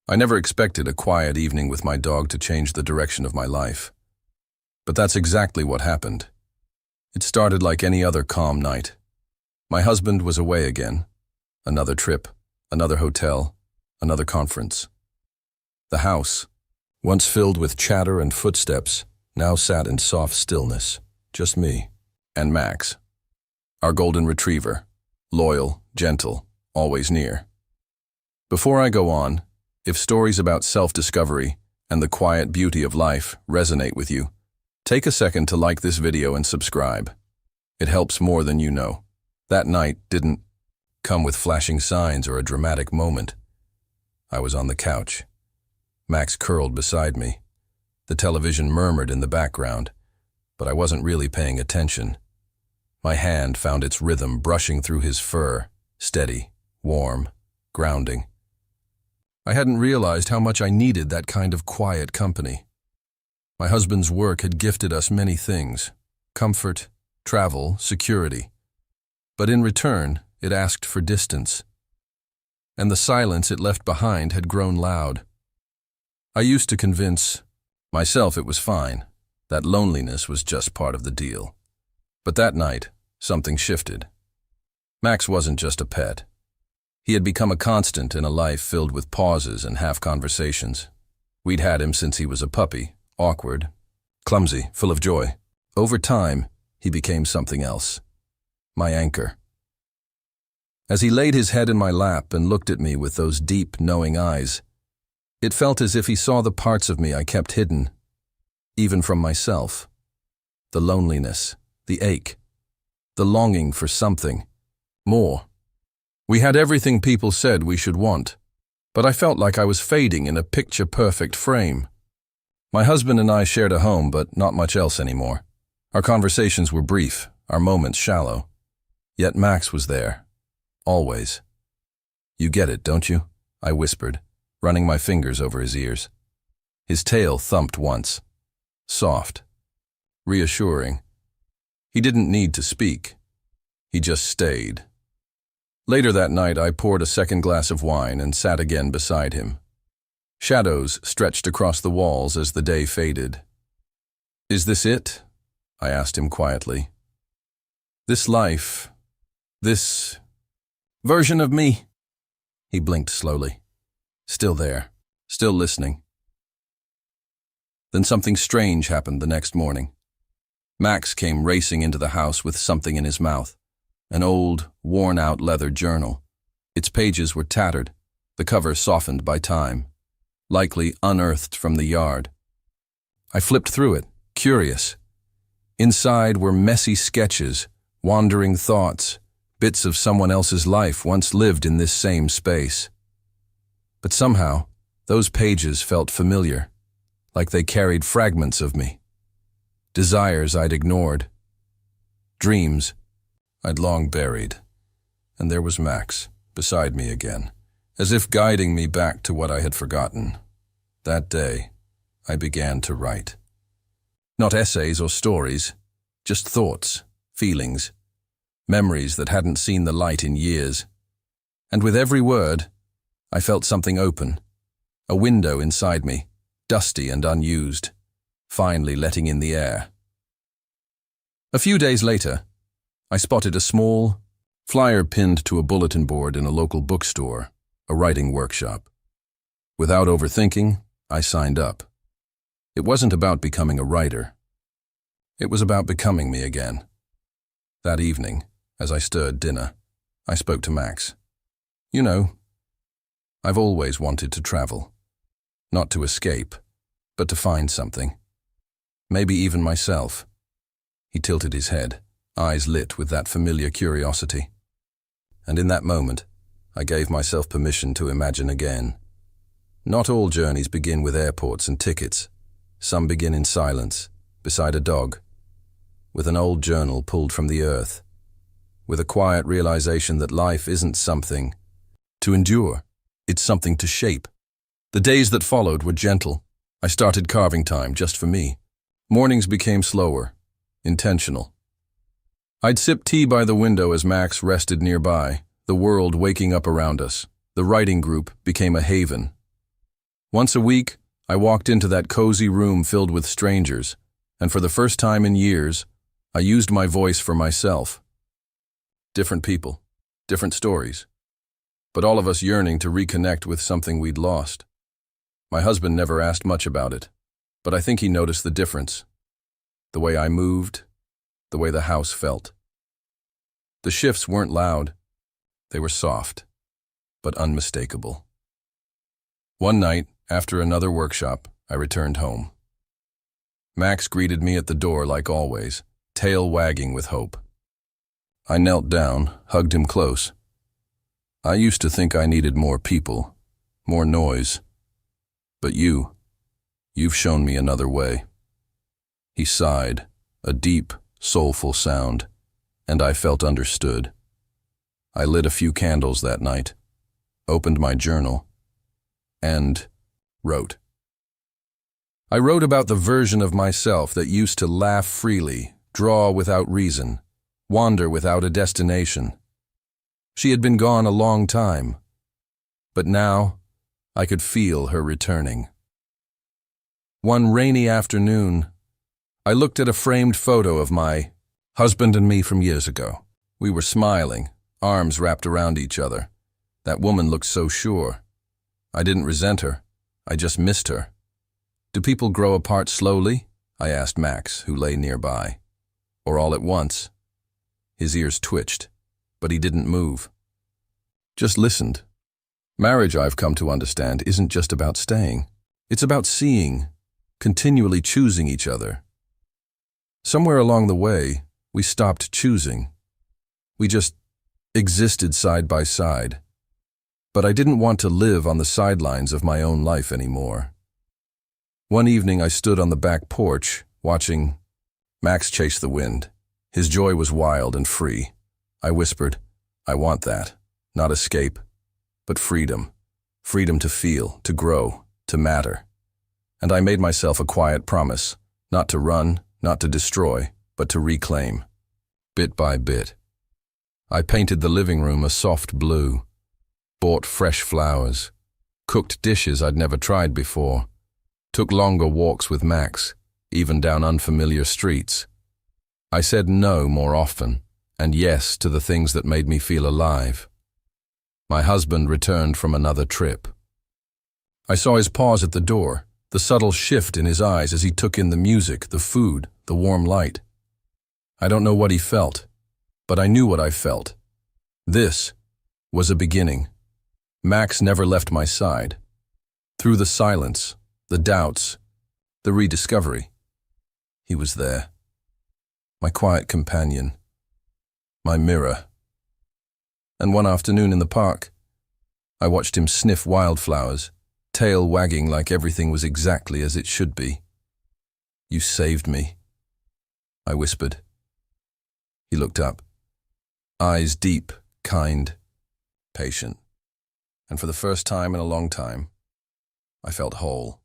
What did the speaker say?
I never expected a quiet evening with my dog to change the direction of my life. But that's exactly what happened. It started like any other calm night. My husband was away again. Another trip, another hotel, another conference. The house, once filled with chatter and footsteps, now sat in soft stillness. Just me and Max, our golden retriever, loyal, gentle, always near. Before I go on, if stories about self-discovery and the quiet beauty of life resonate with you, take a second to like this video and subscribe. It helps more than you know. That night didn't come with flashing signs or a dramatic moment. I was on the couch. Max curled beside me. The television murmured in the background, but I wasn't really paying attention. My hand found its rhythm brushing through his fur, steady, warm, grounding. I hadn't realized how much I needed that kind of quiet company. My husband's work had gifted us many things: comfort, travel, security. But in return, it asked for distance. And the silence it left behind had grown loud. I used to convince myself it was fine, that loneliness was just part of the deal. But that night, something shifted. Max wasn't just a pet. He had become a constant in a life filled with pauses and half-conversations. We'd had him since he was a puppy, awkward, clumsy, full of joy. Over time, he became something else. My anchor. As he laid his head in my lap and looked at me with those deep, knowing eyes, it felt as if he saw the parts of me I kept hidden, even from myself. The loneliness, the ache, the longing for something more. We had everything people said we should want, but I felt like I was fading in a picture-perfect frame. My husband and I shared a home, but not much else anymore. Our conversations were brief, our moments shallow. Yet Max was there. Always. "You get it, don't you?" I whispered, running my fingers over his ears. His tail thumped once. Soft. Reassuring. He didn't need to speak. He just stayed. Later that night, I poured a second glass of wine and sat again beside him. Shadows stretched across the walls as the day faded. "Is this it?" I asked him quietly. "This life, this version of me?" He blinked slowly. Still there, still listening. Then something strange happened the next morning. Max came racing into the house with something in his mouth, an old, worn-out leather journal. Its pages were tattered, the cover softened by time, likely unearthed from the yard. I flipped through it, curious. Inside were messy sketches, wandering thoughts, bits of someone else's life once lived in this same space. But somehow, those pages felt familiar, like they carried fragments of me. Desires I'd ignored. Dreams I'd long buried. And there was Max, beside me again, as if guiding me back to what I had forgotten. That day, I began to write. Not essays or stories, just thoughts, feelings, memories that hadn't seen the light in years. And with every word, I felt something open, a window inside me, dusty and unused, finally letting in the air. A few days later, I spotted a small flyer pinned to a bulletin board in a local bookstore, a writing workshop. Without overthinking, I signed up. It wasn't about becoming a writer. It was about becoming me again. That evening, as I stirred dinner, I spoke to Max. "You know, I've always wanted to travel. Not to escape, but to find something. Maybe even myself." He tilted his head, eyes lit with that familiar curiosity. And in that moment, I gave myself permission to imagine again. Not all journeys begin with airports and tickets. Some begin in silence, beside a dog, with an old journal pulled from the earth, with a quiet realization that life isn't something to endure, it's something to shape. The days that followed were gentle. I started carving time just for me. Mornings became slower, intentional. I'd sip tea by the window as Max rested nearby, the world waking up around us. The writing group became a haven. Once a week, I walked into that cozy room filled with strangers, and for the first time in years, I used my voice for myself. Different people, different stories, but all of us yearning to reconnect with something we'd lost. My husband never asked much about it, but I think he noticed the difference. The way I moved, the way the house felt. The shifts weren't loud. They were soft, but unmistakable. One night, after another workshop, I returned home. Max greeted me at the door like always, tail wagging with hope. I knelt down, hugged him close. I used to think I needed more people, more noise. But you've shown me another way. He sighed, a deep, soulful sound, and I felt understood. I lit a few candles that night, opened my journal, and wrote. I wrote about the version of myself that used to laugh freely, draw without reason, wander without a destination. She had been gone a long time, but now I could feel her returning. One rainy afternoon, I looked at a framed photo of my husband and me from years ago. We were smiling, arms wrapped around each other. That woman looked so sure. I didn't resent her. I just missed her. Do people grow apart slowly? I asked Max, who lay nearby. Or all at once? His ears twitched, but he didn't move. Just listened. Marriage, I've come to understand, isn't just about staying. It's about seeing, continually choosing each other. Somewhere along the way, we stopped choosing. We just existed side by side. But I didn't want to live on the sidelines of my own life anymore. One evening I stood on the back porch, watching Max chase the wind. His joy was wild and free. I whispered, I want that, not escape, but freedom. Freedom to feel, to grow, to matter. And I made myself a quiet promise, not to run, not to destroy, but to reclaim. Bit by bit. I painted the living room a soft blue, bought fresh flowers, cooked dishes I'd never tried before, took longer walks with Max, even down unfamiliar streets. I said no more often, and yes to the things that made me feel alive. My husband returned from another trip. I saw his pause at the door, the subtle shift in his eyes as he took in the music, the food, the warm light. I don't know what he felt, but I knew what I felt. This was a beginning. Max never left my side. Through the silence, the doubts, the rediscovery, he was there. My quiet companion, my mirror. And one afternoon in the park, I watched him sniff wildflowers, tail wagging like everything was exactly as it should be. You saved me, I whispered. He looked up, eyes deep, kind, patient. And for the first time in a long time, I felt whole.